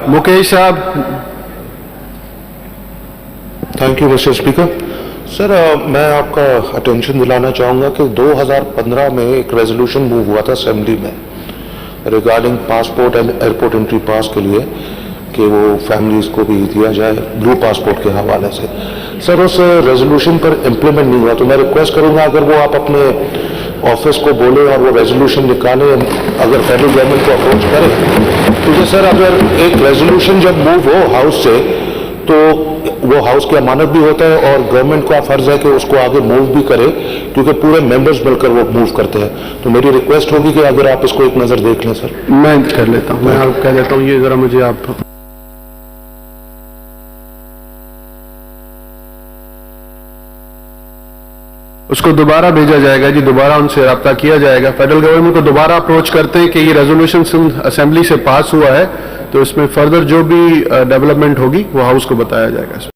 मुकेश साहब। Thank you mister speaker. Sir मैं आपका अटेंशन दिलाना चाहूँगा कि 2015 में एक रेजोल्यूशन मूव हुआ था असेंबली में regarding passport and airport entry पास के लिए कि वो फैमिलीज़ को भी दिया जाए ब्लू पासपोर्ट के हवाले से। सर उस रेजोल्यूशन पर इम्प्लीमेंट नहीं हुआ, तो मैं रिक्वेस्ट करूँगा अगर वो आप अपने ऑफिस को बोले और वो रेजोल्यूशन निकालें, अगर फेडरल गवर्नमेंट को अप्रोच करें। क्योंकि सर अगर एक रेजोल्यूशन जब मूव हो हाउस से तो वो हाउस की अमानत भी होता है और गवर्नमेंट का फर्ज है कि उसको आगे मूव भी करे, क्योंकि पूरे मेंबर्स मिलकर वो मूव करते हैं। तो मेरी रिक्वेस्ट होगी कि अगर आप इसको एक नज़र देख लें सर। मैं कर लेता हूँ, मैं आप कह देता हूँ, ये जरा मुझे आप उसको दोबारा भेजा जाएगा जी, दोबारा उनसे रब्ता किया जाएगा। फेडरल गवर्नमेंट को दोबारा अप्रोच करते हैं कि ये रेजोल्यूशन असेंबली से पास हुआ है, तो इसमें फर्दर जो भी डेवलपमेंट होगी वो हाउस को बताया जाएगा।